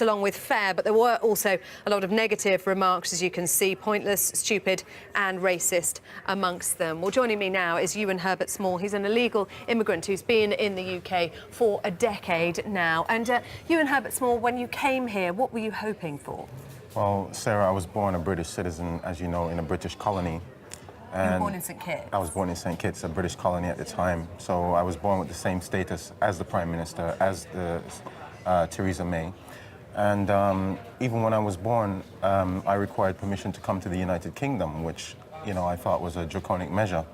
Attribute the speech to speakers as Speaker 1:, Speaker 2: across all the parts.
Speaker 1: along with fair, but there were also a lot of negative remarks, as you can see, pointless, stupid and racist amongst them. Well, joining me now is Ewan Herbert Small. He's an illegal immigrant who's been in the UK for a decade now. And Ewan Herbert Small, when you came here, what were you hoping for?
Speaker 2: Well, Sarah, I was born a British citizen, as you know, in a British colony.
Speaker 1: You were born in St Kitts?
Speaker 2: I was born in St Kitts, a British colony at the time. So I was born with the same status as the Prime Minister, as Theresa May. And even when I was born, I required permission to come to the United Kingdom, which, you know, I thought was a draconic measure.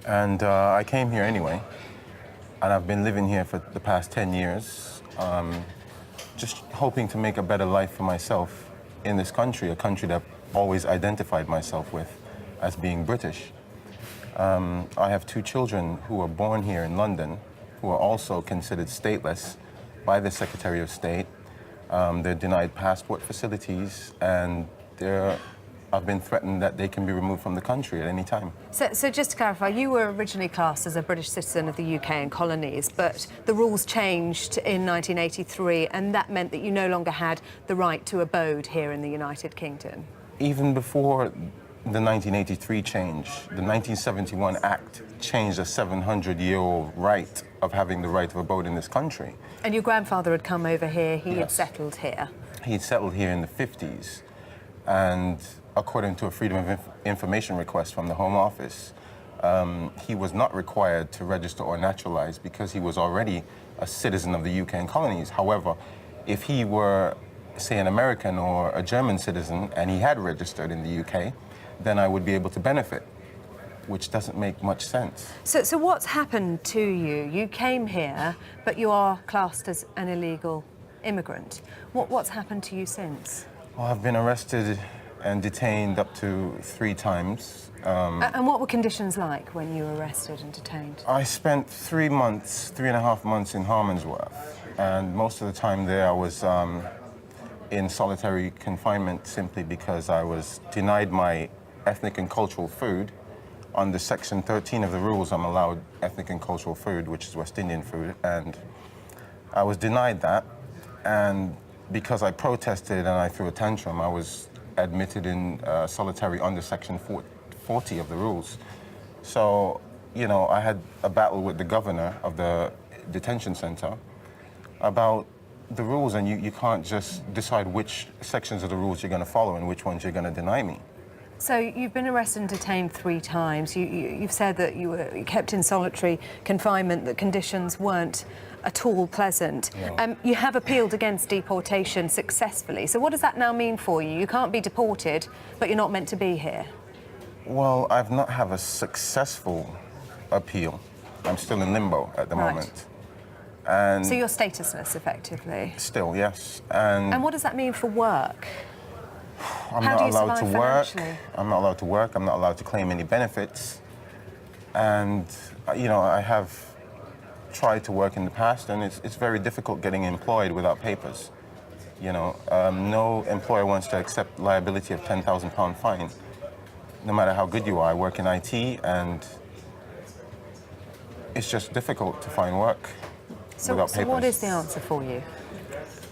Speaker 2: And I came here anyway, and I've been living here for the past 10 years, just hoping to make a better life for myself in this country, a country that I've always identified myself with as being British. I have 2 children who were born here in London, who are also considered stateless by the Secretary of State. They're denied passport facilities, and I've been threatened that they can be removed from the country at any time.
Speaker 1: So just to clarify, you were originally classed as a British citizen of the UK and colonies, but the rules changed in 1983, and that meant that you no longer had the right to abode here in the United Kingdom.
Speaker 2: Even before the 1983 change, the 1971 Act changed a 700-year-old right of having the right of abode in this country. And
Speaker 1: your grandfather had come over here, he
Speaker 2: Yes.
Speaker 1: had settled here?
Speaker 2: He'd settled here in the 50s, and according to a Freedom of Information request from the Home Office, he was not required to register or naturalize because he was already a citizen of the UK and colonies. However, if he were, say, an American or a German citizen and he had registered in the UK, then I would be able to benefit, which doesn't make much sense.
Speaker 1: So what's happened to you? You came here, but you are classed as an illegal immigrant. What's happened to you since?
Speaker 2: Well, I've been arrested and detained up to 3 times.
Speaker 1: And what were conditions like when you were arrested and detained?
Speaker 2: I spent 3.5 months in Harmondsworth, and most of the time there I was in solitary confinement simply because I was denied my ethnic and cultural food. Under Section 13 of the rules, I'm allowed ethnic and cultural food, which is West Indian food, and I was denied that. And because I protested and I threw a tantrum, I was admitted in solitary under Section 40 of the rules. So, you know, I had a battle with the governor of the detention center about the rules, and you can't just decide which sections of the rules you're going to follow and which ones you're going to deny me.
Speaker 1: So you've been arrested and detained 3 times. You've said that you were kept in solitary confinement, that conditions weren't at all pleasant.
Speaker 2: No.
Speaker 1: You have appealed against deportation successfully. So what does that now mean for you? You can't be deported, but you're not meant to be here.
Speaker 2: Well, I've not had a successful appeal. I'm still in limbo at the moment. And
Speaker 1: so you're statusless, effectively?
Speaker 2: Still, yes. And
Speaker 1: what does that mean for work?
Speaker 2: I'm
Speaker 1: How
Speaker 2: not
Speaker 1: do you
Speaker 2: allowed to
Speaker 1: survive
Speaker 2: work.
Speaker 1: financially?
Speaker 2: I'm not allowed to work. I'm not allowed to claim any benefits. And, you know, I have tried to work in the past, and it's very difficult getting employed without papers. You know, no employer wants to accept liability of £10,000 fine, no matter how good you are. I work in IT, and it's just difficult to find work without papers.
Speaker 1: So what is the answer for you?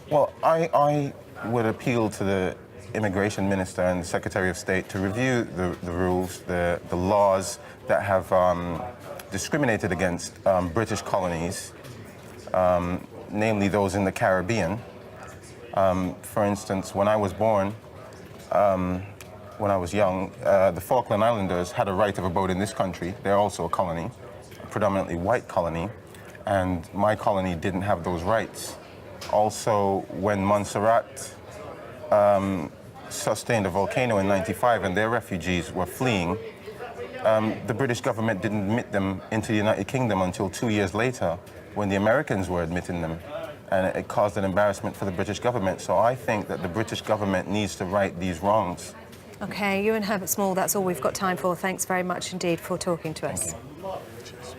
Speaker 2: Well, I would appeal to the Immigration Minister and the Secretary of State to review the rules, the laws that have discriminated against British colonies, namely those in the Caribbean. For instance, when I was born, when I was young, the Falkland Islanders had a right of abode in this country. They're also a colony, a predominantly white colony, and my colony didn't have those rights. Also, when Montserrat sustained a volcano in '95 and their refugees were fleeing, the British government didn't admit them into the United Kingdom until 2 years later, when the Americans were admitting them, and it caused an embarrassment for the British government. So I think that the British government needs to right these wrongs.
Speaker 1: OK, Ewan Herbert Small, that's all we've got time for. Thanks very much indeed for talking to us.
Speaker 2: Thank you. Cheers.